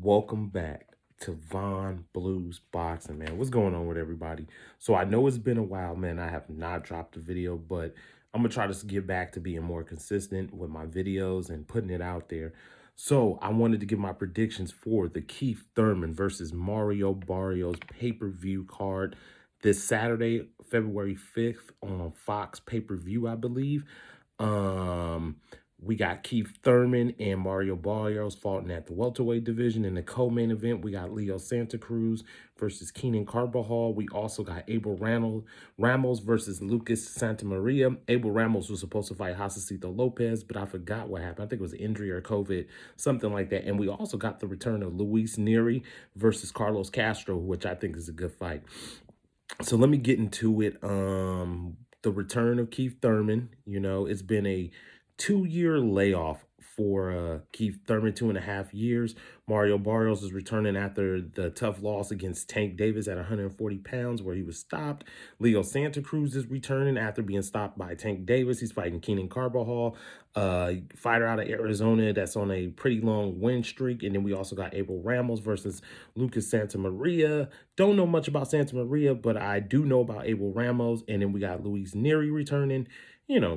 Welcome back to Von Blues Boxing, man. What's going on with everybody? So I know it's been a while, man. I have not dropped a video, but I'm gonna try to get back to being more consistent with my videos and putting it out there. So I wanted to give my predictions for the Keith Thurman versus Mario Barrios pay-per-view card this Saturday, February 5th on Fox pay-per-view, I believe. Um, we got Keith Thurman and Mario Barrios fighting at the welterweight division. In the co-main event, we got Leo Santa Cruz versus Keenan Carbajal. We also got Abel Ramos versus Lucas Santa Maria. Abel Ramos was supposed to fight Josecito Lopez, but I forgot what happened. I think it was injury or COVID, something like that. And we also got the return of Luis Neri versus Carlos Castro, which I think is a good fight. So let me get into it. The return of Keith Thurman. It's been a 2-year layoff for Keith Thurman, 2.5 years. Mario Barrios is returning after the tough loss against Tank Davis at 140 pounds, where he was stopped. Leo Santa Cruz is returning after being stopped by Tank Davis. He's fighting Keenan Carbajal, fighter out of Arizona that's on a pretty long win streak. And then we also got Abel Ramos versus Lucas Santa Maria. Don't know much about Santa Maria, but I do know about Abel Ramos. And then we got Luis Neri returning,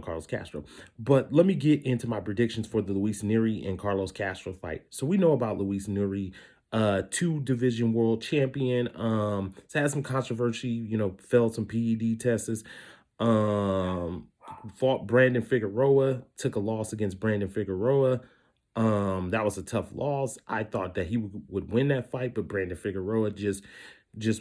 Carlos Castro. But let me get into my predictions for the Luis Neri and Carlos Castro fight. So we know about Luis Neri, two-division world champion. It's had some controversy, failed some PED tests. Fought Brandon Figueroa, took a loss against Brandon Figueroa. That was a tough loss. I thought that he would win that fight, but Brandon Figueroa just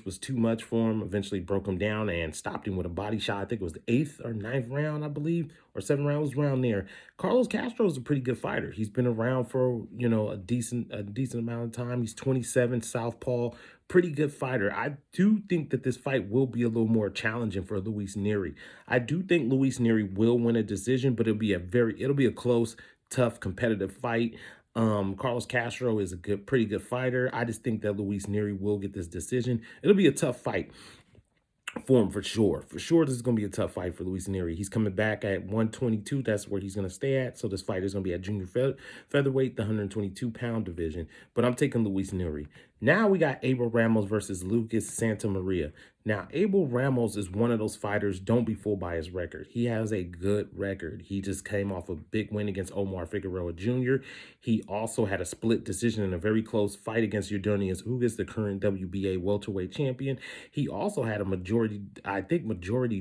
was too much for him. Eventually broke him down and stopped him with a body shot. I think it was the 8th or 9th round, I believe, or 7th round, was around there. Carlos Castro is a pretty good fighter. He's been around for, a decent amount of time. He's 27, southpaw, pretty good fighter. I do think that this fight will be a little more challenging for Luis Neri. I do think Luis Neri will win a decision, but it'll be a close, tough, competitive fight. Carlos Castro is a pretty good fighter. I just think that Luis Neri will get this decision. It'll be a tough fight for him for sure. For sure, this is going to be a tough fight for Luis Neri. He's coming back at 122. That's where he's going to stay at. So this fight is going to be at junior featherweight, the 122-pound division. But I'm taking Luis Neri. Now we got Abel Ramos versus Lucas Santa Maria. Now, Abel Ramos is one of those fighters, don't be fooled by his record. He has a good record. He just came off a big win against Omar Figueroa Jr. He also had a split decision in a very close fight against Eudonius Ugas, the current WBA welterweight champion. He also had a majority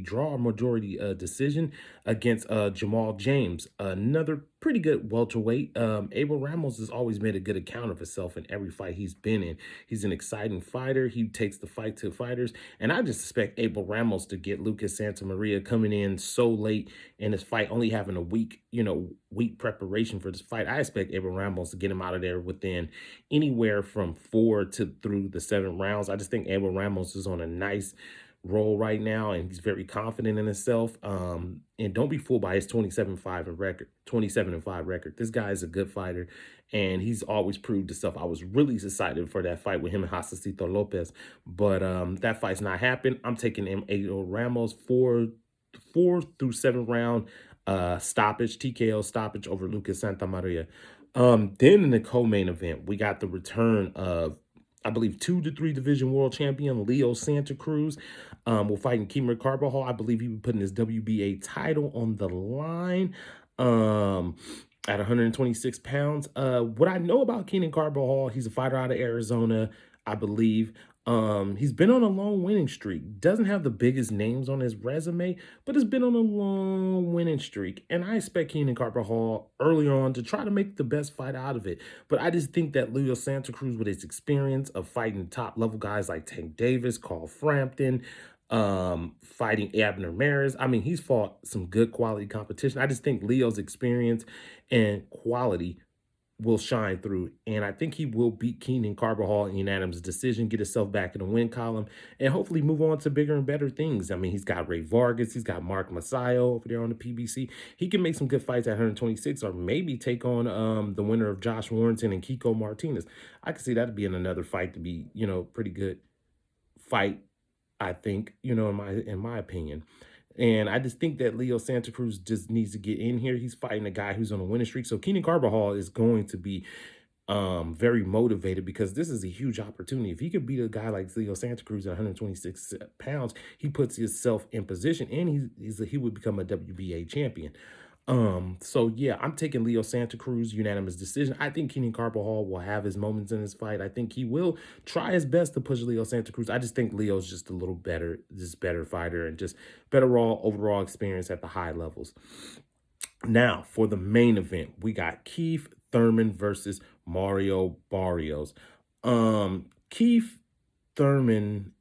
draw, majority decision against Jamal James, another pretty good welterweight. Abel Ramos has always made a good account of himself in every fight he's been in. He's an exciting fighter. He takes the fight to fighters. And I just expect Abel Ramos to get Lucas Santa Maria coming in so late in this fight, only having a week preparation for this fight. I expect Abel Ramos to get him out of there within anywhere from 4 to through the 7 rounds. I just think Abel Ramos is on a nice roll right now, and he's very confident in himself. And don't be fooled by his 27-5 record. This guy is a good fighter, and he's always proved himself. I was really excited for that fight with him and Josecito Lopez, but that fight's not happened. I'm taking him Abel Ramos 4 through 7 round stoppage, TKO stoppage over Lucas Santa Maria. Then in the co-main event, we got the return of, I believe, 2 to 3 division world champion Leo Santa Cruz. Will fighting Keenan Carbajal. I believe he was putting his WBA title on the line at 126 pounds. What I know about Keenan Carbajal, he's a fighter out of Arizona, I believe. He's been on a long winning streak. Doesn't have the biggest names on his resume, but has been on a long winning streak. And I expect Keenan Carbajal early on to try to make the best fight out of it. But I just think that Leo Santa Cruz, with his experience of fighting top level guys like Tank Davis, Carl Frampton, fighting Abner Maris. I mean, he's fought some good quality competition. I just think Leo's experience and quality will shine through, and I think he will beat Keenan Carbajal in unanimous decision, get himself back in the win column, and hopefully move on to bigger and better things. I mean, he's got Ray Vargas, he's got Mark Masayo over there on the PBC. He can make some good fights at 126, or maybe take on the winner of Josh Warrington and Kiko Martinez. I could see that being another fight to be, pretty good fight, I think, in my opinion. And I just think that Leo Santa Cruz just needs to get in here. He's fighting a guy who's on a winning streak. So Keenan Carbajal is going to be very motivated because this is a huge opportunity. If he could beat a guy like Leo Santa Cruz at 126 pounds, he puts himself in position and he would become a WBA champion. So yeah, I'm taking Leo Santa Cruz unanimous decision. I think Keenan Carvajal will have his moments in this fight. I think he will try his best to push Leo Santa Cruz. I just think Leo's just a little better, just better fighter and just better overall experience at the high levels. Now, for the main event, we got Keith Thurman versus Mario Barrios. Keith Thurman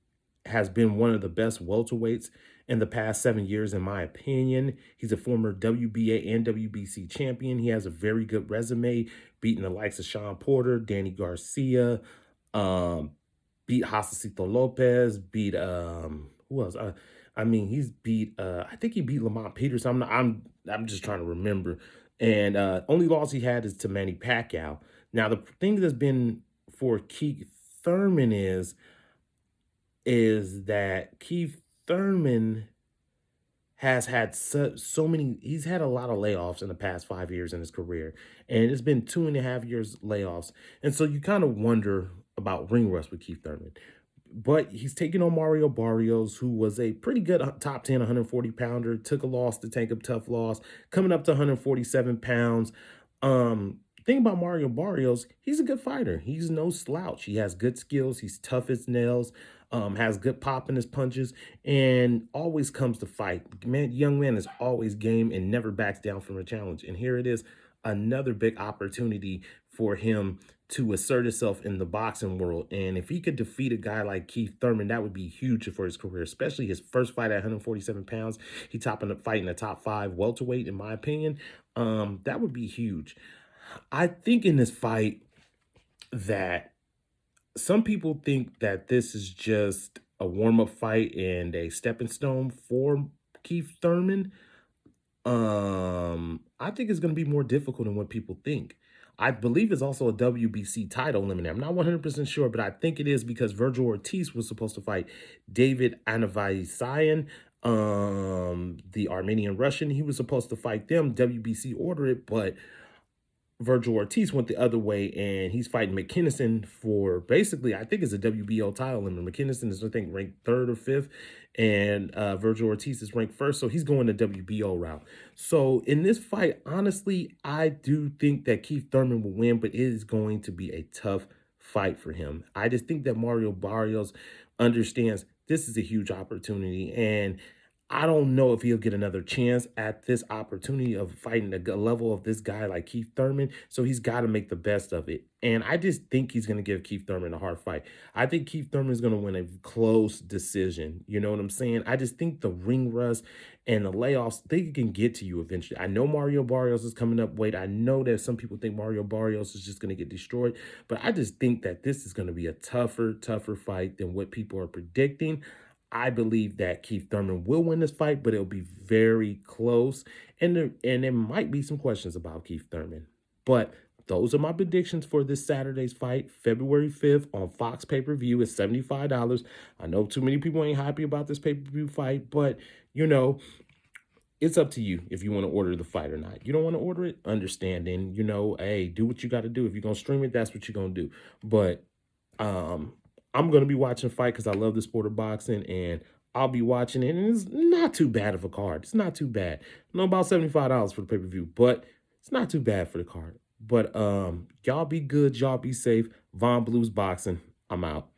has been one of the best welterweights in the past 7 years, in my opinion. He's a former WBA and WBC champion. He has a very good resume, beating the likes of Sean Porter, Danny Garcia, um, beat Josecito Lopez, beat who else? I mean, he's beat I think he beat Lamont Peters. I'm just trying to remember. And only loss he had is to Manny Pacquiao. Now the thing that's been for Keith Thurman is that Keith Thurman has had so many, he's had a lot of layoffs in the past 5 years in his career. And it's been 2.5 years layoffs. And so you kind of wonder about ring rust with Keith Thurman. But he's taking on Mario Barrios, who was a pretty good top 10 140 pounder, took a loss to take a tough loss, coming up to 147 pounds. Thing about Mario Barrios, he's a good fighter. He's no slouch. He has good skills. He's tough as nails, has good pop in his punches, and always comes to fight. Young man is always game and never backs down from a challenge. And here it is, another big opportunity for him to assert himself in the boxing world. And if he could defeat a guy like Keith Thurman, that would be huge for his career, especially his first fight at 147 pounds. He topping the fight in the top 5 welterweight, in my opinion. That would be huge. I think in this fight that some people think that this is just a warm-up fight and a stepping stone for Keith Thurman. I think it's going to be more difficult than what people think. I believe it's also a WBC title eliminator. I'm not 100% sure, but I think it is because Virgil Ortiz was supposed to fight David Anavaisayan, the Armenian Russian. He was supposed to fight them. WBC ordered it, but Virgil Ortiz went the other way, and he's fighting McKinnison for basically, I think it's a WBO title. And McKinnison is, I think, ranked 3rd or 5th, and Virgil Ortiz is ranked 1st, so he's going the WBO route. So in this fight, honestly, I do think that Keith Thurman will win, but it is going to be a tough fight for him. I just think that Mario Barrios understands this is a huge opportunity, and I don't know if he'll get another chance at this opportunity of fighting a level of this guy like Keith Thurman. So he's got to make the best of it. And I just think he's going to give Keith Thurman a hard fight. I think Keith Thurman is going to win a close decision. You know what I'm saying? I just think the ring rust and the layoffs, they can get to you eventually. I know Mario Barrios is coming up weight. I know that some people think Mario Barrios is just going to get destroyed. But I just think that this is going to be a tougher fight than what people are predicting. I believe that Keith Thurman will win this fight, but it'll be very close. And there might be some questions about Keith Thurman. But those are my predictions for this Saturday's fight, February 5th on Fox pay-per-view. It's $75. I know too many people ain't happy about this pay-per-view fight, but, you know, it's up to you if you want to order the fight or not. You don't want to order it? Understanding, you know, hey, do what you got to do. If you're going to stream it, that's what you're going to do. But I'm going to be watching the fight because I love the sport of boxing, and I'll be watching it, and it's not too bad of a card. It's not too bad. I know about $75 for the pay-per-view, but it's not too bad for the card. But y'all be good. Y'all be safe. Von Blues Boxing. I'm out.